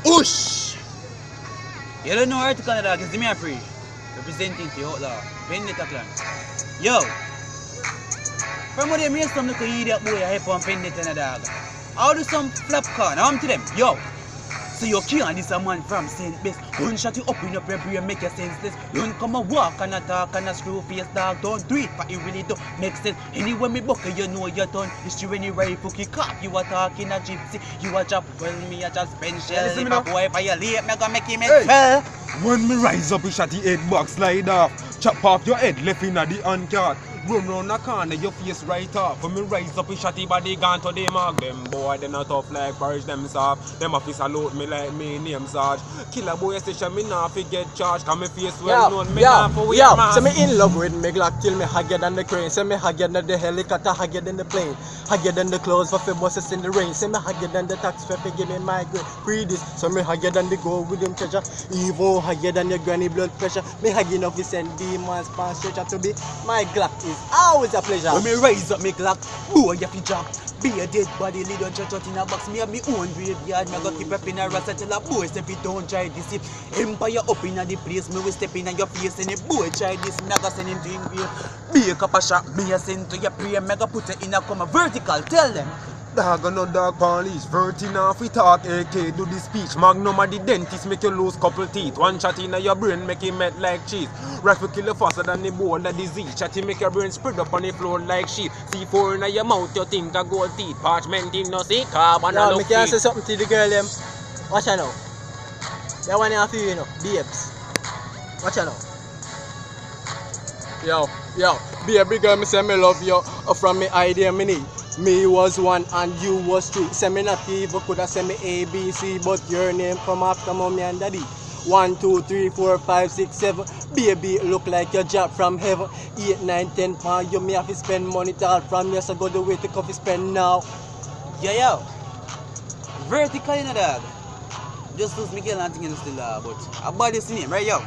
Oosh! You don't know article dog, it's me a pre. Representing the Outlaw. Vendetta clan. Yo! From what they made some little idiot boy I help on Vendetta dog. How do some flap car? Now I'm to them. Yo! So you can't this a man from St. Best. Don't shut you up in your brain, make your senseless. Don't come and walk and a talk and a screw face dog. Don't do it, but it really don't make sense. Anyway, me buck you know you're done. It's you when you rifle kick up. You are talking a gypsy. You are job well me a just spend shell. If a boy violate, me gonna make him expel. When me rise up, you shot the head back, slide off. Chop off your head, left in the handcart. Run round the corner, your face right off. When me rise up, you shot the body gone to the mark. Them boy, they not tough like parish them soft. Them officer load me like me name Sarge. Killer boy station, me not forget charge. Cause me face well known, me not for wear mask. So me in love with me Glock till me higher than the crane. Say me higher than the helicopter, higher than the plane. Higher than the clothes for buses in the rain. Say me higher than the tax for give me my grade. Pre this, so me higher than the gold with them treasure. Even higher than your granny blood pressure. Me high enough to send demons past stretcher to be. My Glock is always a pleasure. When me rise up me Glock, boy you fi drop. Be a dead body, lead on church out in a box. Me have me own graveyard, me go keep up in a rasta till a boy step it don't try this it. Empire up in a the place, me will step in a your face and the boy try this. Me go send him to him grave. Be a cup of shot, me a send to your prayer. Me go put it in a come vertical, tell them. Dog and no dog police, vertin off we talk, AK do the speech. Magnum at the dentist make you lose couple teeth. One shot in your brain make it melt like cheese. Rifle kill you faster than the ball of disease. Chatty make your brain spread up on the floor like sheep. C4 in your mouth you think a gold teeth. Parchment in no see carbon Now and me can say something to the girl them. Watch her now. That one here for you know, babes. Watch her now. Yo, baby girl, me say me love you. From me idea me need. Me was one and you was two. Say me not even coulda say me ABC, but your name come after mommy and daddy. 1, 2, 3, 4, 5, 6, 7. Baby, look like you dropped from heaven. 8, 9, 10 pound. You me have to spend money to all from you, so go the way to coffee spend now. Yo. Vertical in a dog. Just lose me girl and thing still but about this name, right yo?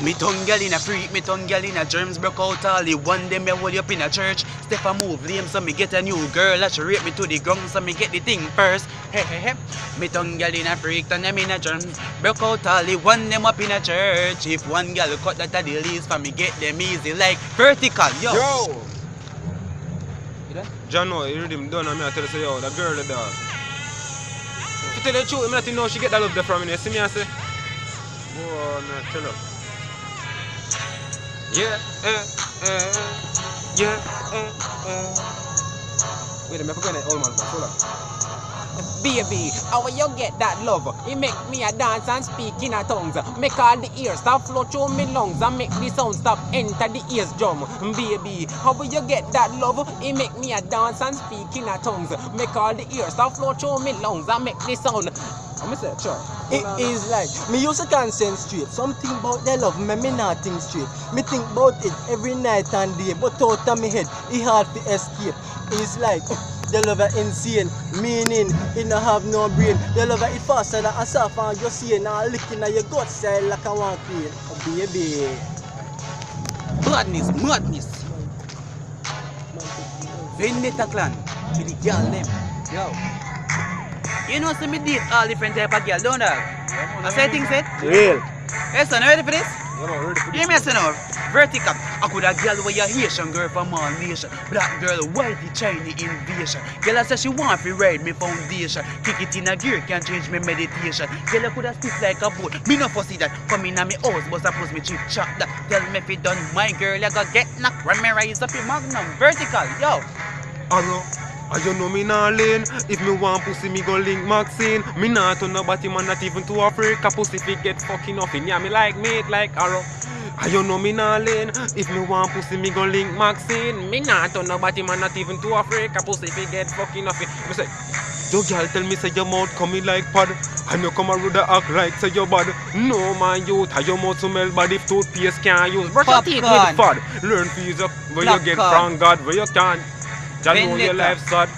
Me tongue girl in a freak, me tongue girl in a germs broke out all the one day me hold you up in a church. Step and move lame so me get a new girl that she rape me to the ground so me get the thing first. Hey. Me tongue girl in a freak, and them in a germs broke out all the one them up in a church. If one girl cut that at the least for me get them easy like vertical, yo. You done? John, no, you read him done and me I tell you say yo, that girl the dog. To tell the truth, I not know she get that love there from me. You see me I say? Oh, no, tell her. Yeah. Wait a minute, I forgot that old man. Hold on. Baby, how you get that love? It make me a dance and speak in a tongues. Make all the ears stop flow through me lungs and make the sound stop enter the ears drum. Baby, how you get that love? It make me a dance and speak in a tongues. Make all the ears stop flow through me lungs and make the sound. I'm gonna say, sure. It is like me used to concentrate. Something about their love, me not think straight. Me think about it every night and day, but out of me head, it hard to escape. It's like the love are insane, meaning it no have no brain. The love it faster than a soft and you see now licking at your gut side like I want clean. Oh, baby. Madness. Vendetta clan. With the girl them. Yo. You know see me date all different type of girl, don't I? I say things said? Real. Hey son, ready for this? Yeah, man, ready for this. Hear me say now. Vertical. I could a girl where you Haitian girl from all nation. Black girl, whitey, Chinese invasion. Girl I say she want to ride me foundation. Kick it in a gear, can change me meditation. Girl I could have stick like a boat. Me no foresee that. Come in a me house, but suppose me chip chop that. Tell me if it done, my girl, I got get knocked. Run me rise up in Magnum. Vertical, yo. Arrow. I you know me nah lane. If me want pussy, me go link Maxine. Me not to nobody, man, not even to Africa. Pussy fi get fucking off in. Yeah, me like mate like arrow. I you know me nah lane. If me want pussy, me go link Maxine. Me not to nobody, man, not even to Africa. Pussy fi get fucking off in. Me say, yo girl tell me say your mouth coming like pad. And you come around the act like say your bad. No man youth, how your mouth smell bad if toothpaste can't use. Brush your teeth with fad. Learn fees up where you get from God, where you can. Jah know your life sad.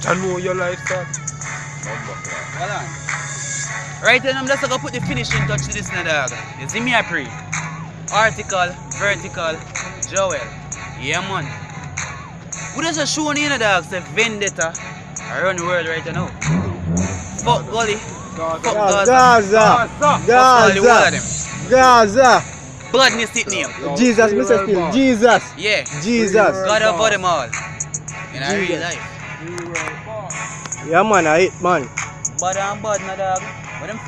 Jah know your life sad. Hold on. Right then I'm just gonna put the finishing touch to this now, dog. You see me I pray. Article, vertical, Joel. Yeah man. We just show you, dog, say Vendetta. I run the world right now. Fuck Gully. Fuck Gaza. Gaza. Fuck all the whole of them. Gaza. Badness it name. Jesus, Mr. Still. Jesus. Yeah. Jesus. God over them all. In a real life. Yeah, man, I hate, man. Bad and bad, my dog. But them